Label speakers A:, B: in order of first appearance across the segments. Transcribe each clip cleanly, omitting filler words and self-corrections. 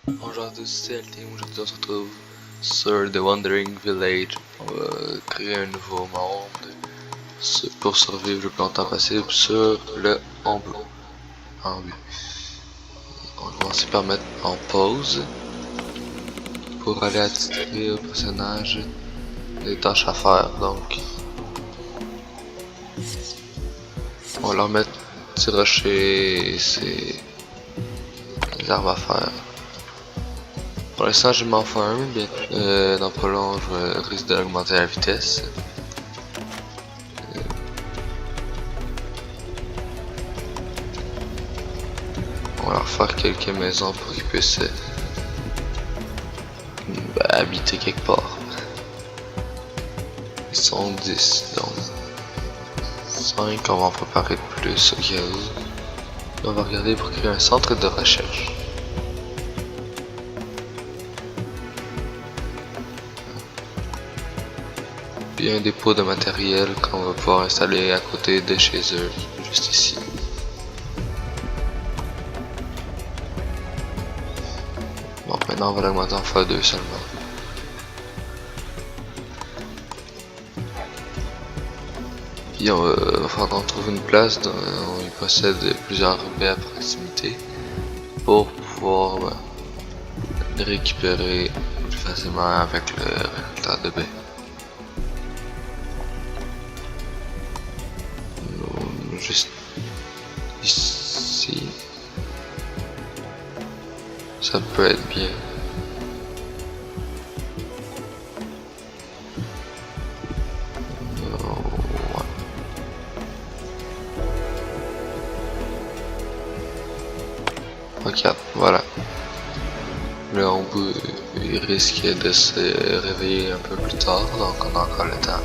A: Bonjour à tous, c'est Alting. Aujourd'hui on se retrouve sur The Wandering Village. On va créer un nouveau monde pour survivre le plus longtemps possible sur le Ombu. On va commencer par mettre en pause pour aller attirer au personnage des tâches à faire. Donc on va leur mettre ces rochers et ces arbres à faire. Pour l'instant, je m'en fais un, bien dans pas long, je risque d'augmenter la vitesse. On va leur faire quelques maisons pour qu'ils puissent habiter quelque part. Ils sont 10, donc 5, on va en préparer de plus au cas où. On va regarder pour créer un centre de recherche. Puis un dépôt de matériel qu'on va pouvoir installer à côté de chez eux, juste ici. Bon, maintenant on va l'augmenter en x2 seulement. Puis on va falloir qu'on trouve une place dont il possède plusieurs baies à proximité pour pouvoir les récupérer plus facilement avec le récolteur de baies. Juste ici, ça peut être bien. Regarde, voilà. Là, il risque de se réveiller un peu plus tard, donc on a encore le temps.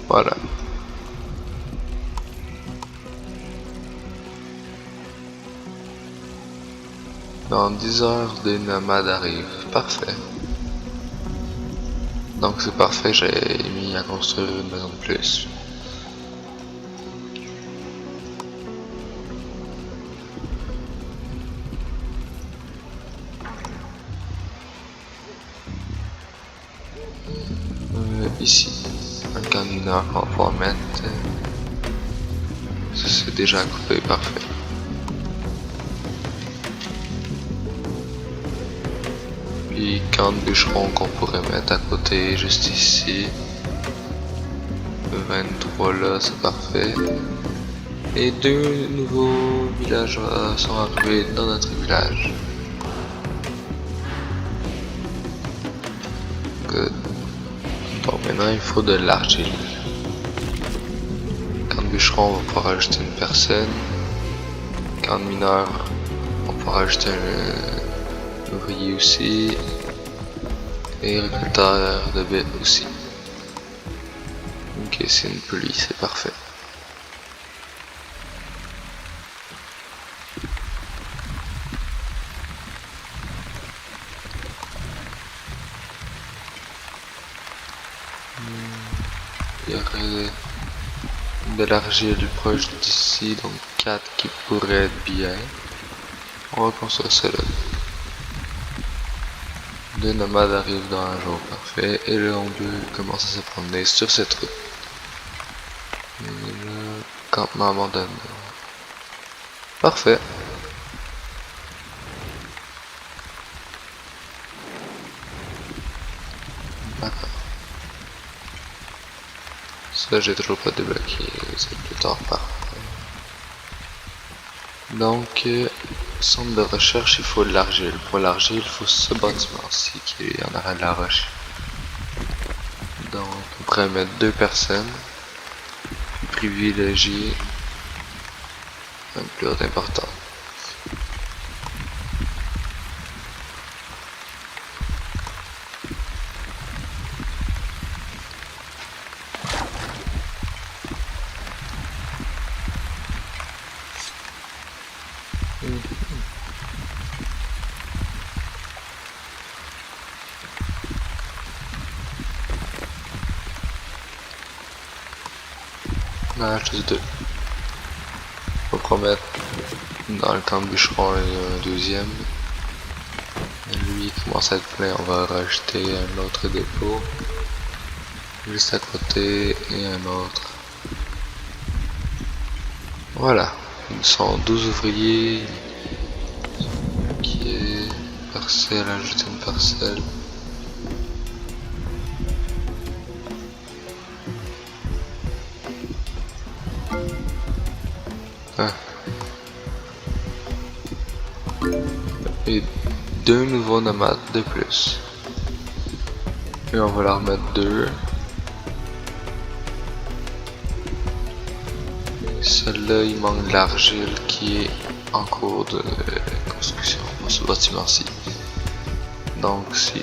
A: Voilà. Dans 10 heures, des nomades arrivent. Parfait. Donc c'est parfait, j'ai mis à construire une maison de plus. Ici, un camp mineur qu'on va pouvoir mettre. Ça c'est déjà coupé, parfait. Puis camp de bûcheron qu'on pourrait mettre à côté, juste ici. 23 là, c'est parfait. Et 2 nouveaux villageois sont arrivés dans notre village. Good. Donc maintenant il faut de l'argile. Camp de bûcheron, on va pouvoir ajouter une personne. Camp de mineur, on va pouvoir ajouter un ouvrier aussi. Et récolteur de baies aussi. Ok, c'est une pluie, c'est parfait. Il y aurait de l'argile proche d'ici, donc 4 qui pourraient être bien. On va construire cela. 2 nomades arrivent dans un jour, parfait. Et le Ombu commence à se promener sur cette route. Et là, campement abandonné. Parfait. D'accord. Ça, j'ai toujours pas débloqué, c'est plus tard, parfait. Donc, centre de recherche, il faut de l'argile. Pour l'argile, il faut ce bâtiment-ci qui est en arrière de la roche. Donc, on pourrait mettre 2 personnes. Privilégier un plus important. Ah, juste deux. Faut promettre dans le camp de bûcheron il y a un deuxième. Lui il commence à être plein, on va rajouter un autre dépôt. Juste à côté et un autre. Voilà. Ils sont 12 ouvriers. Qui est parcelle, ajouter une parcelle. Ah. Et deux nouveaux nomades de plus. Et on va leur mettre deux. Celle-là, il manque de l'argile qui est en cours de construction pour ce bâtiment-ci. Donc, si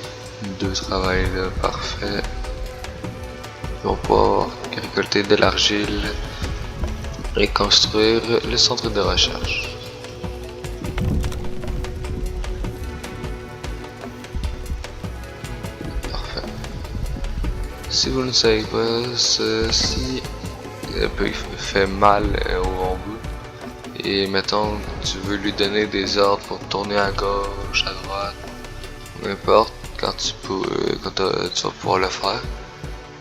A: deux travaillent là, parfait. Ils vont pouvoir récolter de l'argile et construire le centre de recherche. Parfait. Si vous ne savez pas, ceci fait mal au bambou. Et mettons, tu veux lui donner des ordres pour tourner à gauche, à droite, peu importe, quand tu vas pouvoir le faire,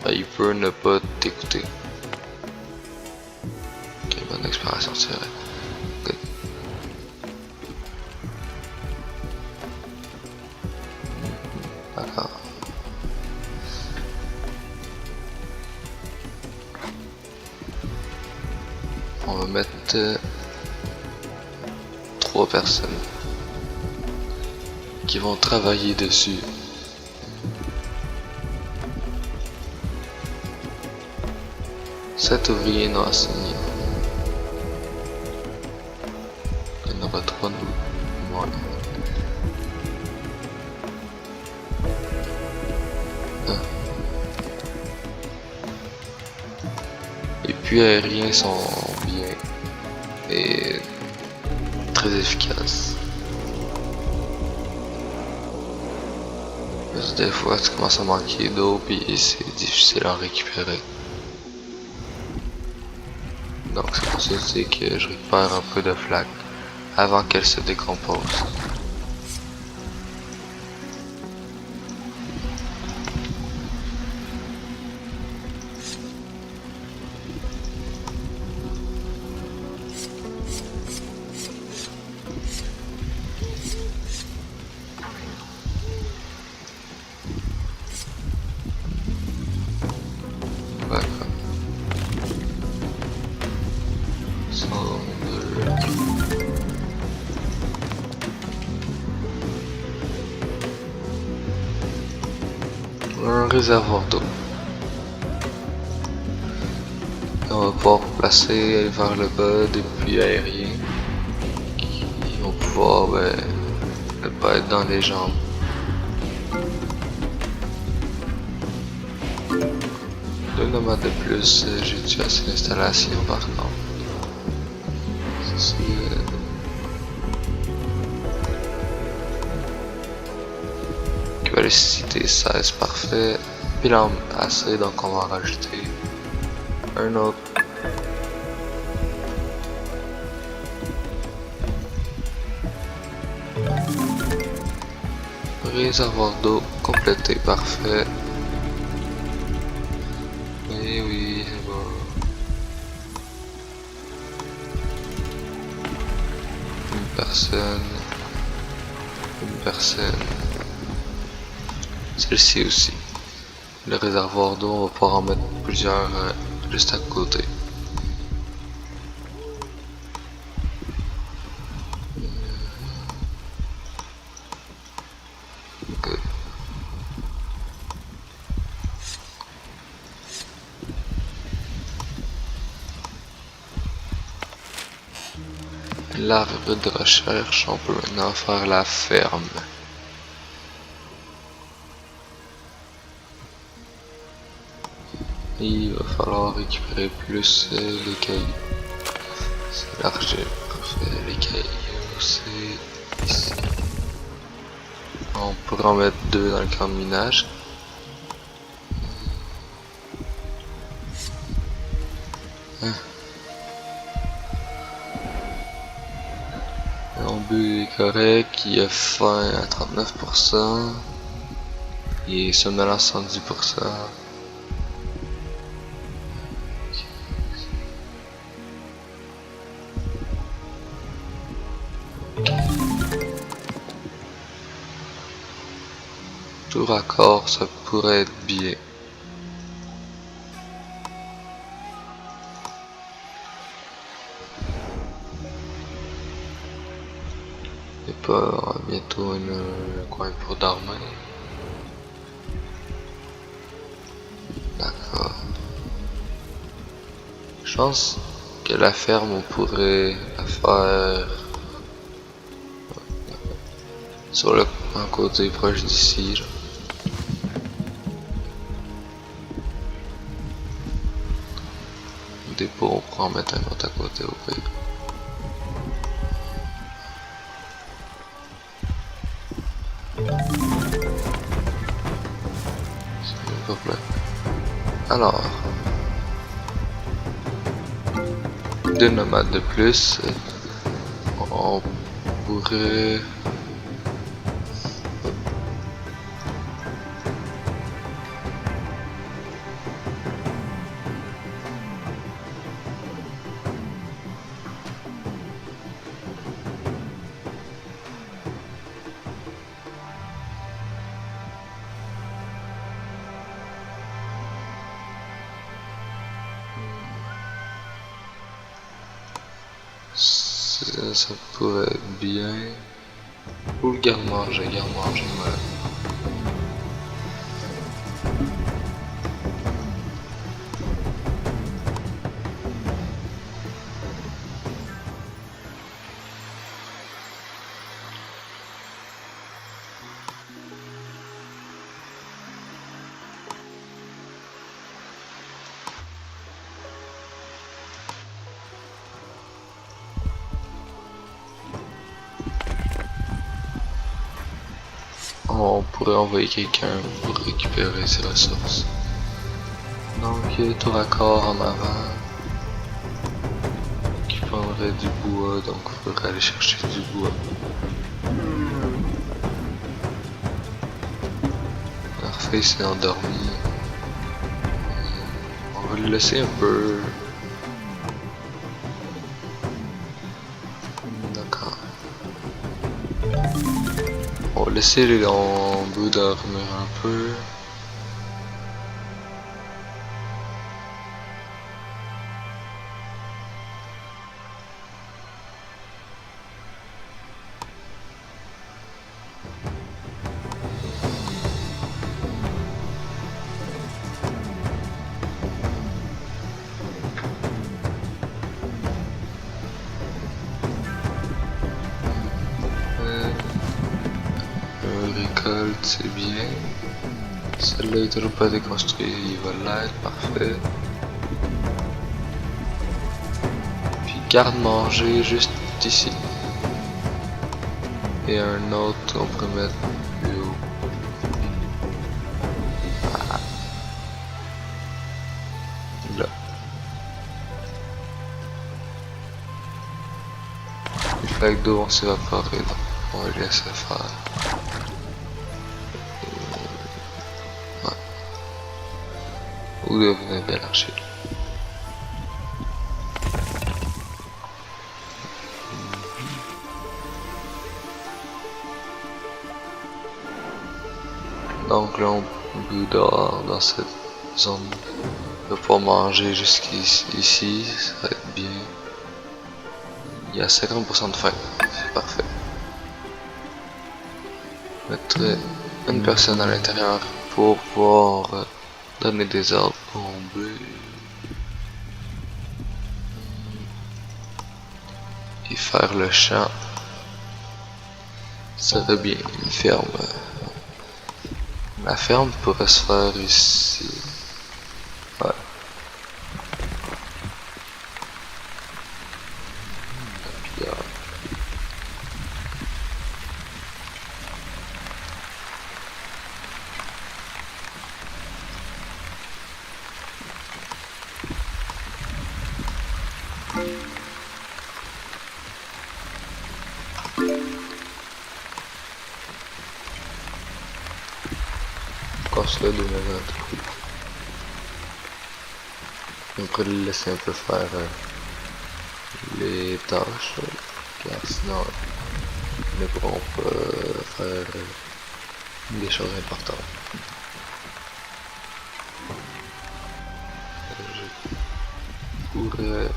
A: ben, il peut ne pas t'écouter. Ok, bonne exploration, c'est vrai. Good. D'accord. On va mettre 3 personnes qui vont travailler dessus. Sept ouvriers non assignés. Il y en aura 3 de nous. Ouais. Les puits aériens sont bien et très efficaces. Parce que des fois tu commences à manquer d'eau puis c'est difficile à en récupérer. Donc c'est pour ça que je récupère un peu de flaque avant qu'elle se décompose. Un réservoir d'eau. On va pouvoir placer vers le bas des puits aériens qui vont pouvoir ne pas être dans les jambes. Deux nomades de plus, j'ai dû assez l'installation par contre. Capacité 16, parfait. Bilan assez, donc on va en rajouter un autre. Réservoir d'eau complété, parfait. Et oui, c'est bon. Une personne. Celle-ci aussi. Le réservoir d'eau, on va pouvoir en mettre plusieurs juste à côté. Good. L'arbre de recherche, on peut maintenant faire la ferme. Et il va falloir récupérer plus les cailloux. C'est l'argile, parfait. Les cailloux, c'est ici. On pourra en mettre 2 dans le camp de minage. Mon but est correct, il a faim à 39%, il est somnolent à 70%. Tour à corps, ça pourrait être bien. Et pas bientôt un coin pour dormir. D'accord. Je pense que la ferme, on pourrait la faire sur le un côté proche d'ici. Là. Le dépôt, on pourra en mettre un autre à côté au pire. C'est pas plein. Alors, deux nomades de plus. On pourrait... Ça pourrait être bien. Ou le garde-manger, ouais. On pourrait envoyer quelqu'un pour récupérer ses ressources. Donc, tour à corps en avant. Qui prendrait du bois, donc il faudrait aller chercher du bois. Parfait, c'est endormi. On va le laisser un peu. D'accord. On va laisser les bambous dormir un peu. Récolte, c'est bien. Celle-là est toujours pas déconstruite, il va l'être, parfait. Puis garde-manger juste ici. Et un autre qu'on pourrait mettre plus haut. Là. Les flaques d'eau vont s'évaporer, donc on va les laisser faire. Ouais. Ou devenez bien l'archer. Donc là on peut dehors dans cette zone. On va pouvoir manger jusqu'ici, ça va être bien. Il y a 50% de faim, c'est parfait. Mettre une personne à l'intérieur pour pouvoir donner des ordres pour bomber. Et faire le champ. Ça serait bien, une ferme. La ferme pourrait se faire ici. Ouais. force là de mettre un trou. On pourrait le laisser un peu faire les tâches, car sinon ils ne pourront pas faire des choses importantes. Je pourrais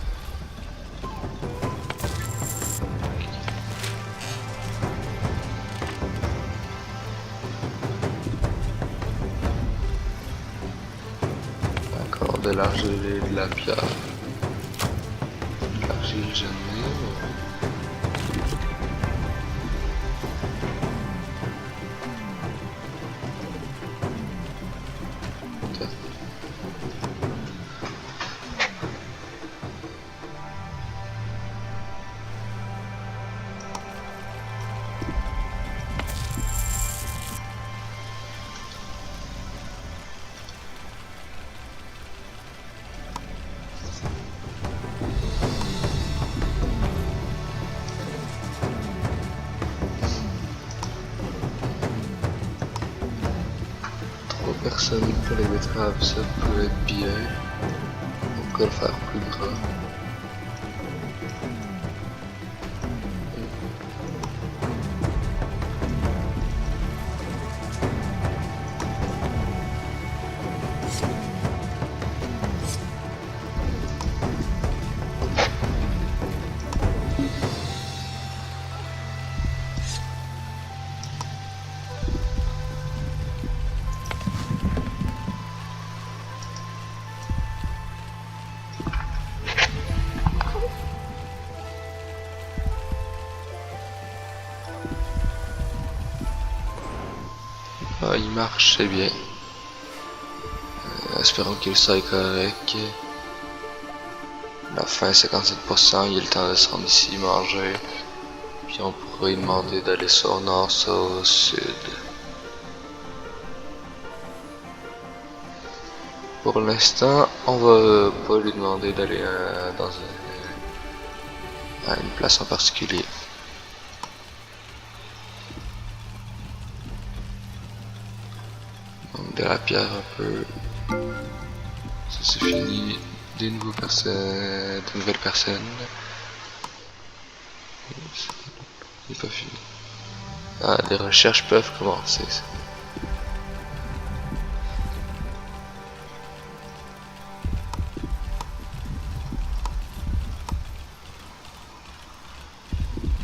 A: encore de l'argile et de la pierre. De l'argile jamais. Personne pour les betteraves, ça peut être bien. On peut le faire plus grand. Ah, il marche, c'est bien. Espérons qu'il soit correct. La fin 57%, il y a le temps de se rendre ici manger. Puis on pourrait lui demander d'aller soit au nord, soit au sud. Pour l'instant, on va pas lui demander d'aller à une place en particulier. Donc de la pierre un peu. Ça c'est fini. Des nouvelles personnes. C'est pas fini. Ah, les recherches peuvent commencer.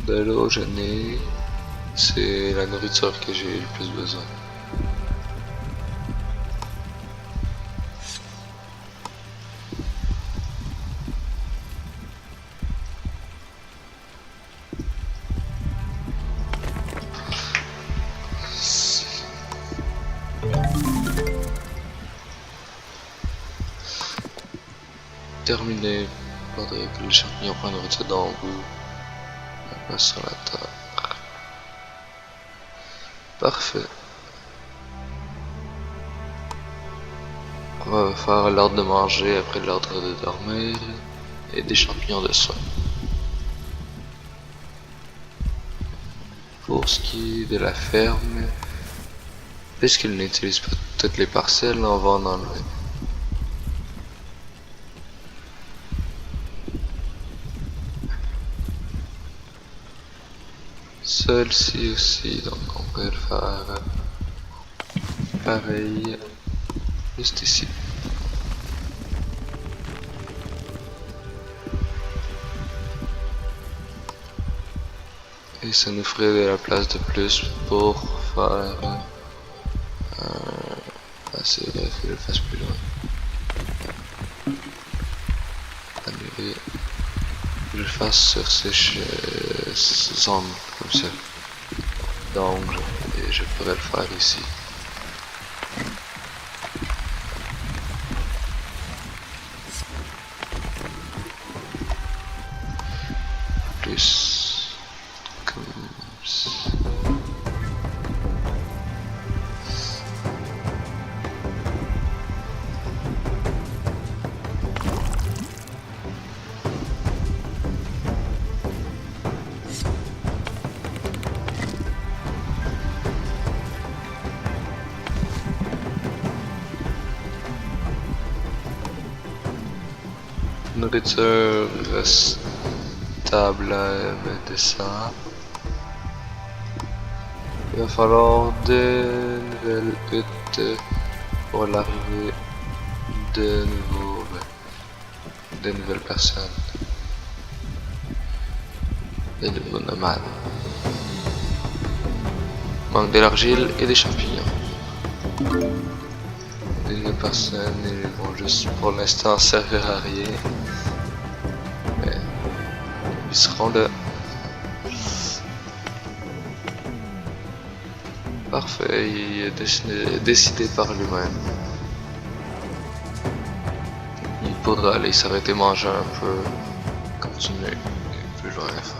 A: De l'eau, j'en ai. C'est la nourriture que j'ai le plus besoin. Terminé. Faudrait que les champignons prennent nourriture dans le bout. La place sur la terre. Parfait. On va faire l'ordre de manger après l'ordre de dormir et des champignons de soin. Pour ce qui est de la ferme, puisqu'il n'utilise pas toutes les parcelles, on va en enlever. Celle-ci aussi, donc on peut le faire pareil, juste ici. Et ça nous ferait de la place de plus pour faire c'est vrai, il faut que je le fasse plus loin. Annuler. Je le fasse sur ces zones comme ça. Donc je pourrais le faire ici. Plus comme ça. nourriture stable de ça. Il va falloir de nouvelles huttes pour l'arrivée de nouvelles personnes. Des nouveaux nomades. Manque de l'argile et des champignons. Les nouvelles personnes, ils vont juste pour l'instant servir à rien. Mais ils seront là. Parfait, il est décidé par lui-même. Il pourra aller s'arrêter manger un peu, continuer, et plus rien faire.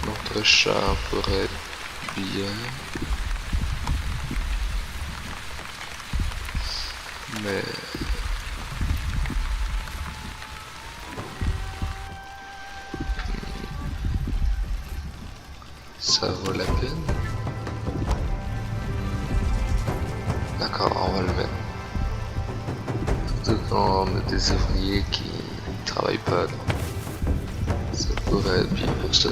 A: Notre chat pourrait être bien, mais ça vaut la peine. D'accord, on va le mettre. Surtout quand on a des ouvriers qui ne travaillent pas, donc ça pourrait être bien pour ça.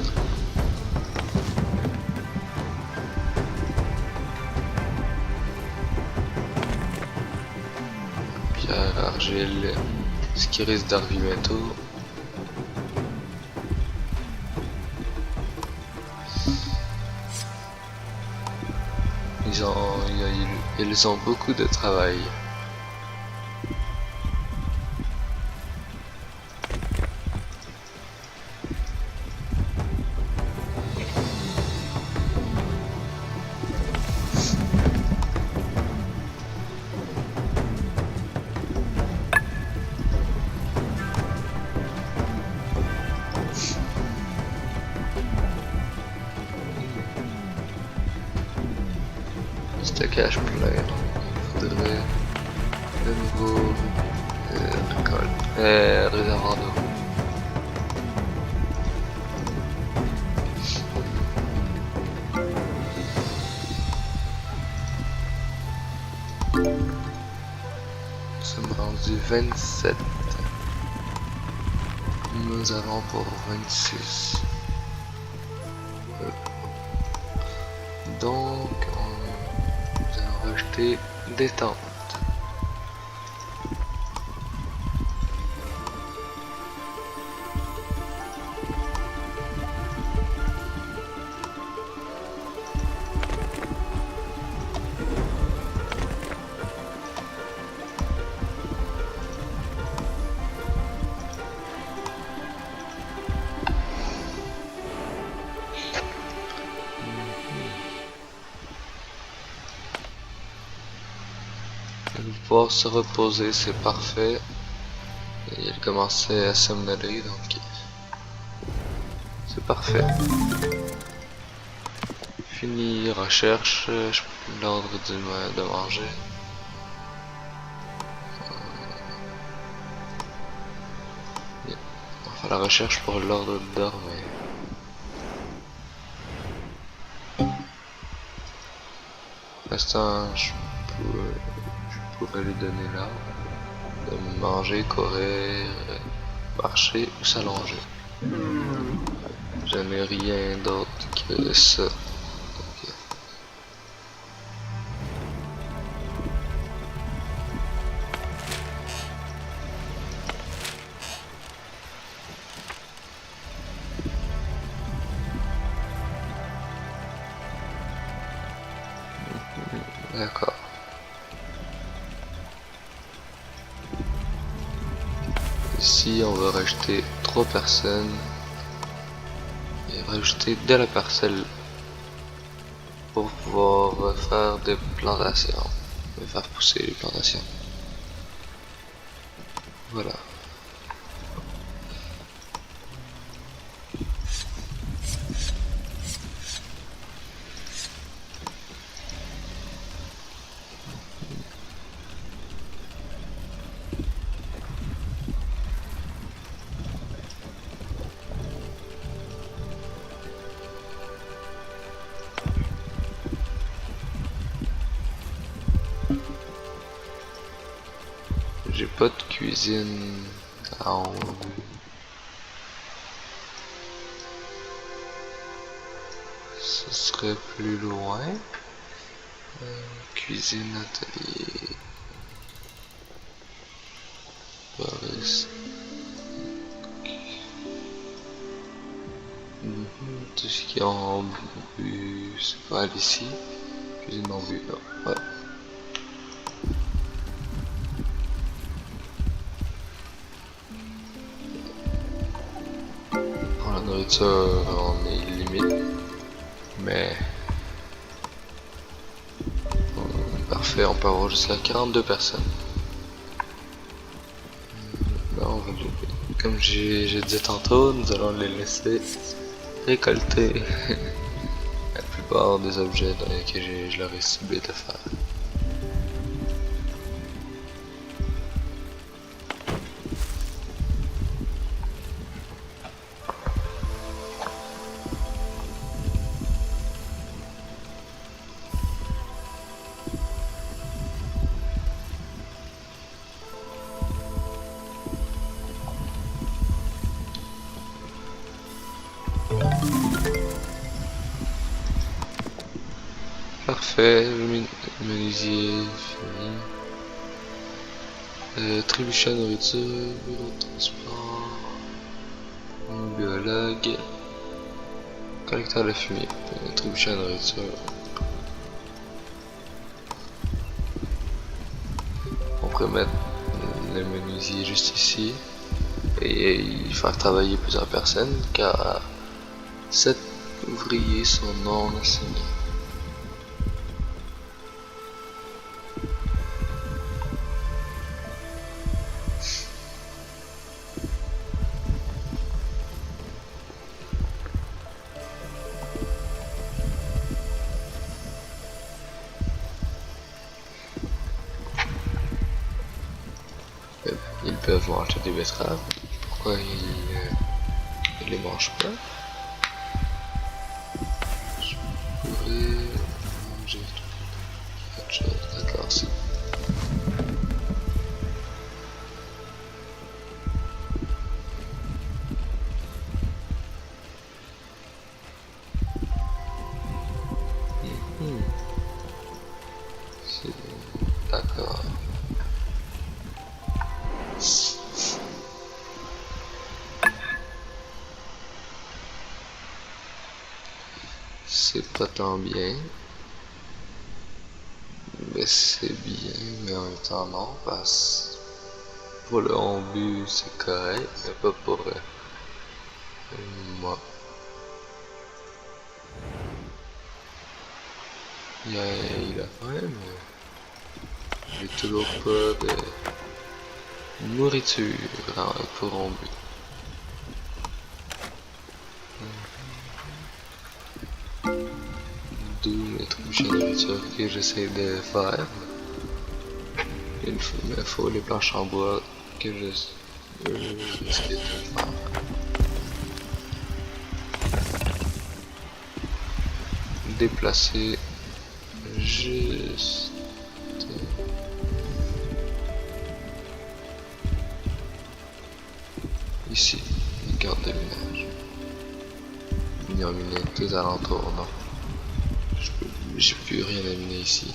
A: Pierre, argile, ce qui risque d'arriver bientôt. Ils ont beaucoup de travail. Stockage plein. Il faudrait de nouveau réservoir d'eau. Nous sommes rendus 27. Nous avons pour 26. Donc nous allons rajouter des tentes. Pouvoir se reposer, c'est parfait. Et il commençait à somnoler, donc c'est parfait. Fini recherche, l'ordre de manger. Enfin, la recherche pour l'ordre de dormir. Pour l'instant, je pourrais lui donner là de manger, courir, marcher ou s'allonger. Je n'ai rien d'autre que ça. Okay. D'accord. Ici, on va rajouter 3 personnes et rajouter de la parcelle pour pouvoir faire des plantations et faire pousser les plantations. Voilà. J'ai pas de cuisine en ce serait plus loin. Cuisine, atelier, Paris. Tout ce qui est en but, c'est pas ici. Cuisine en but, là. Ouais. Pour la nourriture, on est limite. Mais parfait, on peut avoir jusqu'à 42 personnes. Là, on va comme j'ai dit tantôt, nous allons les laisser récolter la plupart des objets que je leur ai ciblé de faire. Parfait, le menuisier fini. Trébuchet à nourriture, bureau de transport, biologue, collecteur de fumier, trébuchet à nourriture. On pourrait mettre le menuisier juste ici et faire travailler plusieurs personnes car 7 ouvriers sont non assignés. Ils peuvent manger des betteraves. Pourquoi ils les mangent pas? Je pourrais manger quelque chose. D'accord, c'est d'accord. C'est pas tant bien, mais c'est bien, mais en même temps non, parce que pour le on-but c'est correct, mais pas pour moi. Il a faim, mais j'ai toujours pas de nourriture pour on-but. D'où mes trébuchets de nourriture que j'essaie de faire. Il faut les planches en bois que j'essaie de faire. Déplacer juste ici, une carte de minage. Miner tous alentours, non. J'ai plus rien à miner ici.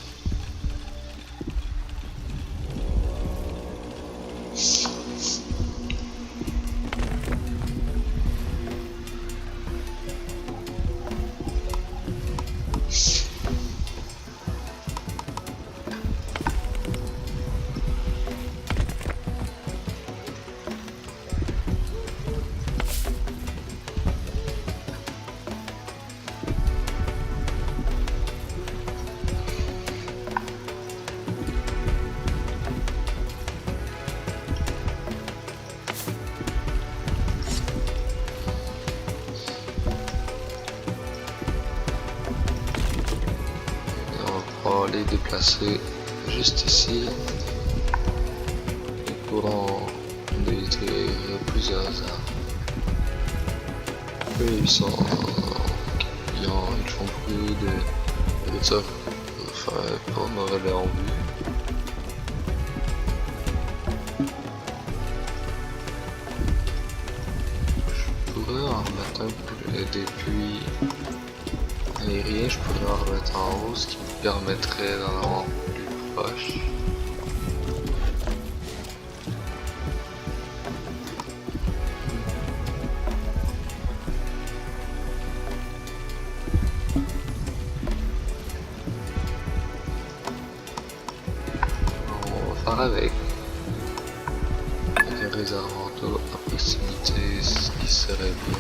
A: les déplacer juste ici. Ils pourront détruire plusieurs arbres. Eux, ils font beaucoup de nourriture pour me relever en vue. Je pourrais en remettre des puits aériens, je pourrais en remettre en haut, ce qui me permettrait d'en avoir plus proche. Avec un réservoir d'eau à proximité, ce qui serait bien.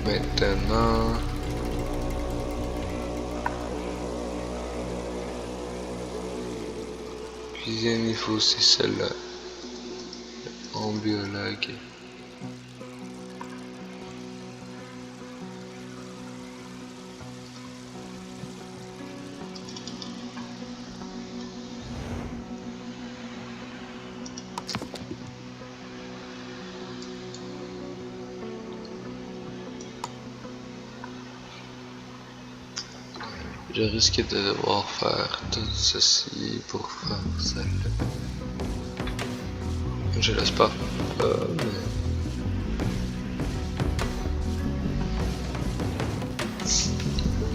A: Maintenant, cuisine, il faut aussi celle-là en biologue. Je risque de devoir faire tout ceci pour faire celle-là. Je l'espère pas, mais...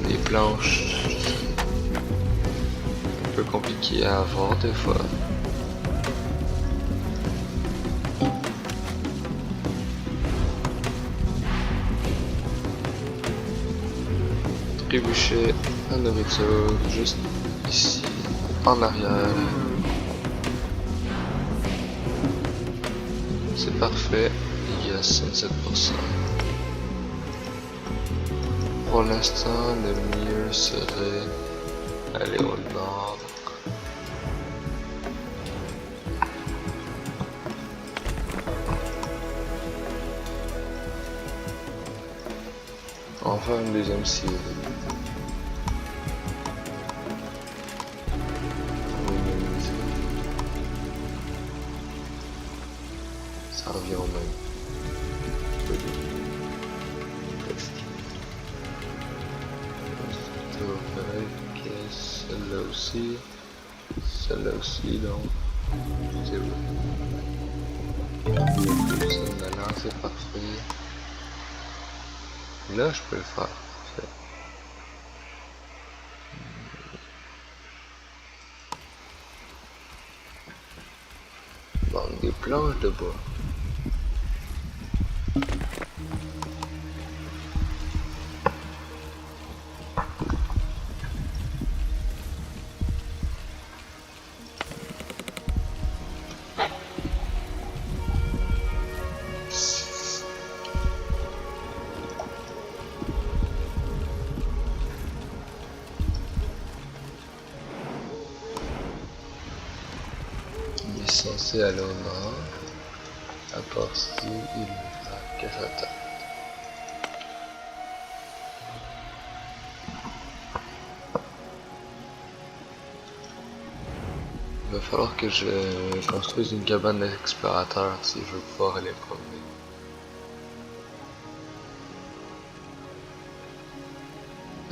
A: Les planches, c'est un peu compliqué à avoir des fois. Trébucher la nourriture juste ici, en arrière. C'est parfait, il y a 57%. Pour l'instant, le mieux serait aller au nord. On va faire une deuxième série. Ça revient au même. Celle-là aussi, donc c'est bon. Maintenant, c'est parfait. Là, je peux le faire. Donc, des planches de bois. Censé aller au nord, à part si il n'a qu'à sa tête. Il va falloir que je construise une cabane d'explorateur si je veux pouvoir aller promener.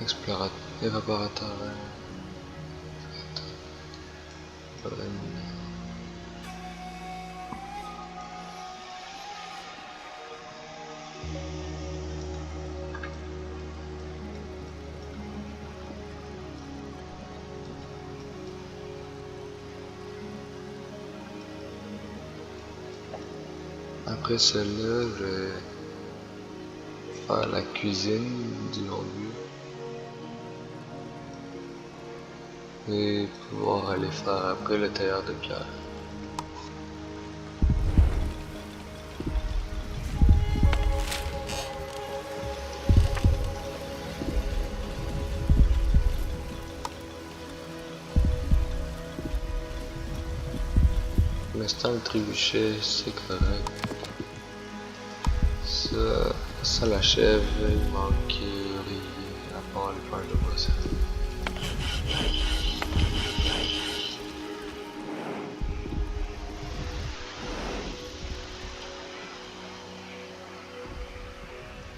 A: Explorateur, évaporateur. Après celle-là, je vais faire la cuisine du long-but et pouvoir aller faire après le tailleur de pierre. l'instant, le trébuchet, c'est correct. Ça l'achève, il manque rien à part les planches de bois.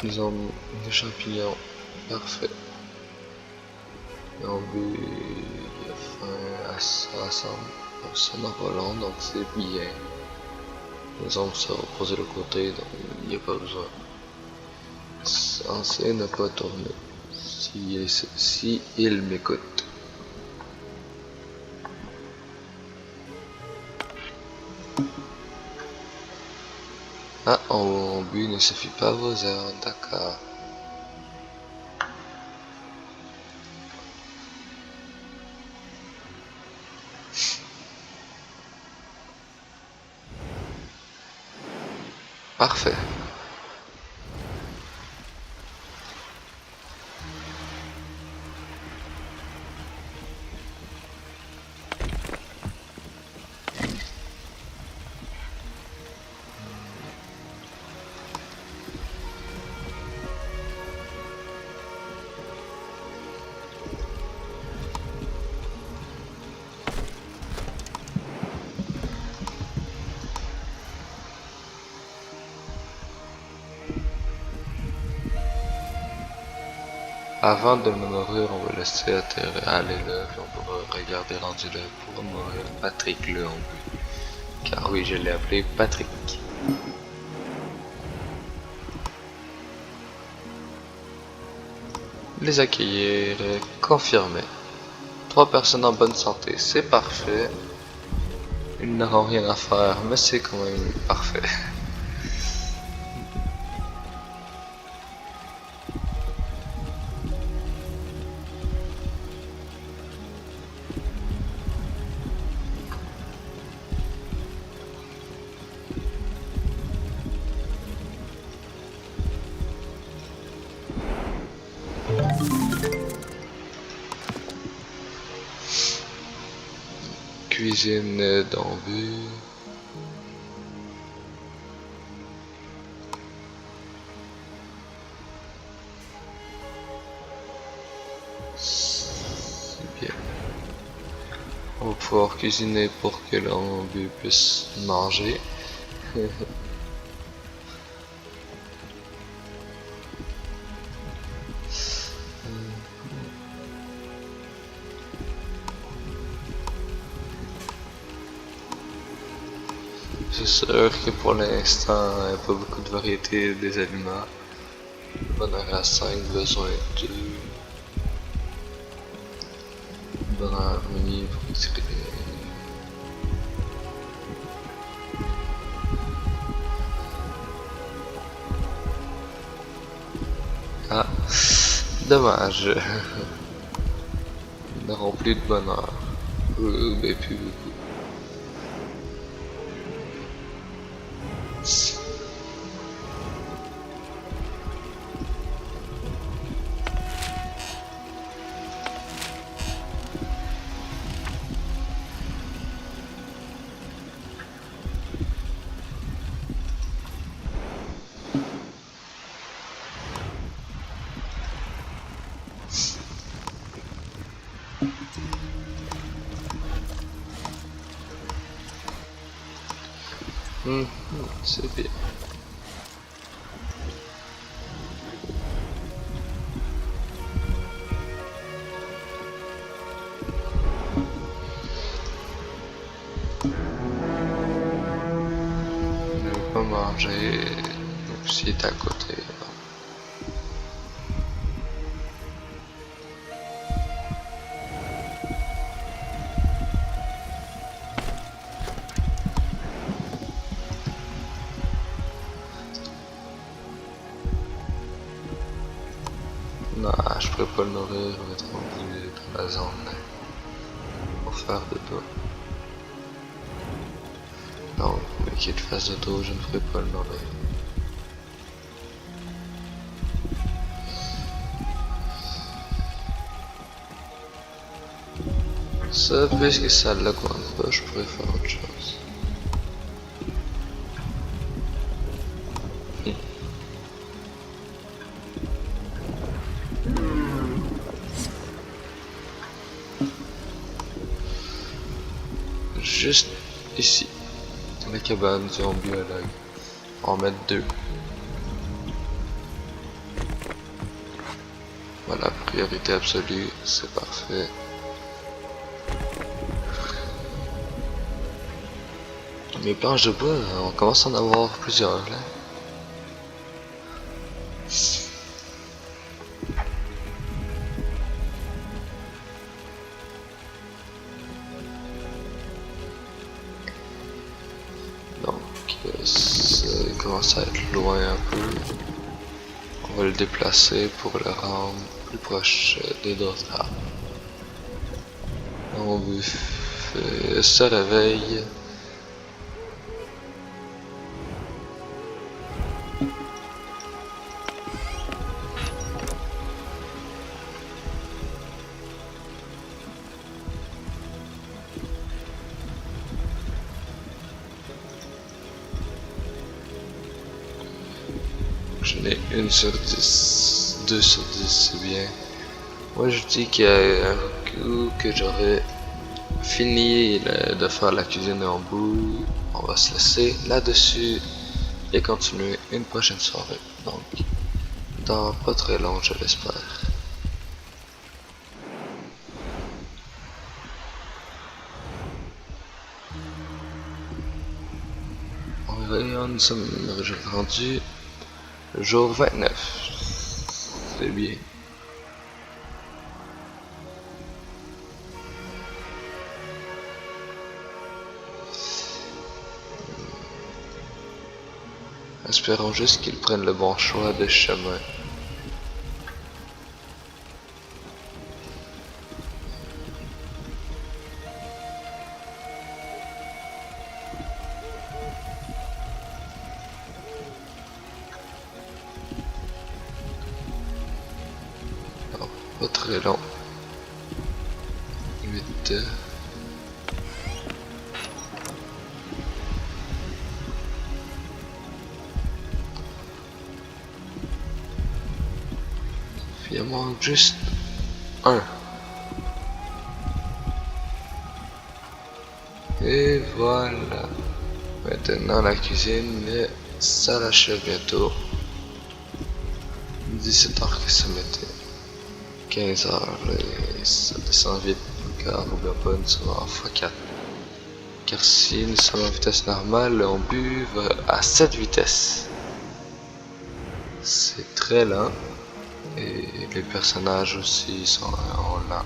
A: Ils ont des champignons, parfait. Ils ont bu, il a faim à ça ensemble. Ça n'a pas long, donc c'est bien. Les ombres se reposer de côté, donc il n'y a pas besoin. Censé ne pas tourner. Si il m'écoute. Ah, on but ne suffit pas à vos heures, d'accord. Parfait. Avant de me nourrir, on va laisser aller là, puis on pourra regarder rendu là pour nourrir Patrick le en but. Car oui, je l'ai appelé Patrick. Les accueillir, confirmer. 3 personnes en bonne santé, c'est parfait. Ils n'auront rien à faire, mais c'est quand même parfait. Cuisine d'embu. C'est bien. On va pouvoir cuisiner pour que l'embu puisse manger. C'est sûr que pour l'instant, il n'y a pas beaucoup de variété des aliments. Bonheur à 5, besoin de bonne harmonie pour tirer. Ah, dommage. Ils n'auront plus de bonheur. Mais plus beaucoup. C'est bien. Ne veut pas manger, donc s'il est à côté. Non, je pourrais pas le nourrir, on va être rendu dans la zone pour faire de dos. Non, mais qu'il fasse de dos, je ne ferai pas le nourrir. Ça, puisque ça l'augmente pas, je pourrais faire autre chose. juste ici. La cabane du biologue. On va mettre 2. Voilà, priorité absolue, c'est parfait. Mes planches de bois, on commence à en avoir plusieurs là. Donc, ça commence à être loin un peu. On va le déplacer pour le rendre plus proche des autres arbres. On se réveille. Je n'ai 1 sur 10, 2 sur 10, c'est bien. Moi je dis qu'il y a un coup que j'aurais fini de faire la cuisine en bout. On va se laisser là-dessus et continuer une prochaine soirée. Donc, dans pas très long, je l'espère. Nous sommes rendus jour 29. C'est bien. Espérons juste qu'ils prennent le bon choix de chemin. Non, pas très long. 8. Il en manque juste 1. Et voilà. Maintenant la cuisine, ça l'achève bientôt. 17h que ça mettait. 15h, ça descend vite car n'oublions pas, nous sommes en x4. Car si nous sommes en vitesse normale, on buve à 7 vitesses. C'est très lent. Et les personnages aussi sont lents.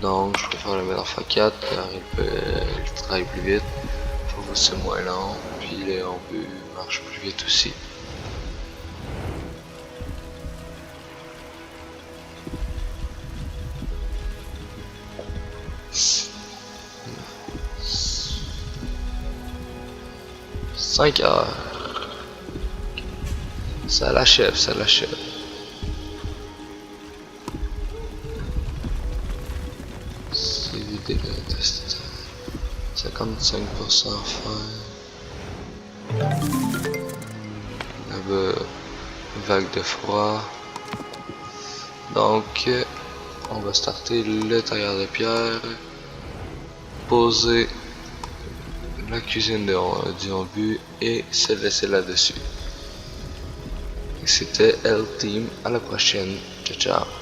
A: Donc je préfère le mettre en x4 car il travaille plus vite. Pour vous c'est moins lent. Puis les on marche plus vite aussi. Cinq heures. Ça l'achève, ça l'achève. C'est vidé le test. 55% faire. Là-bas, vague de froid. Donc, on va starter le tailleur de pierre. Poser la cuisine du obus et se laisser là-dessus. C'était L-Team, à la prochaine, ciao ciao.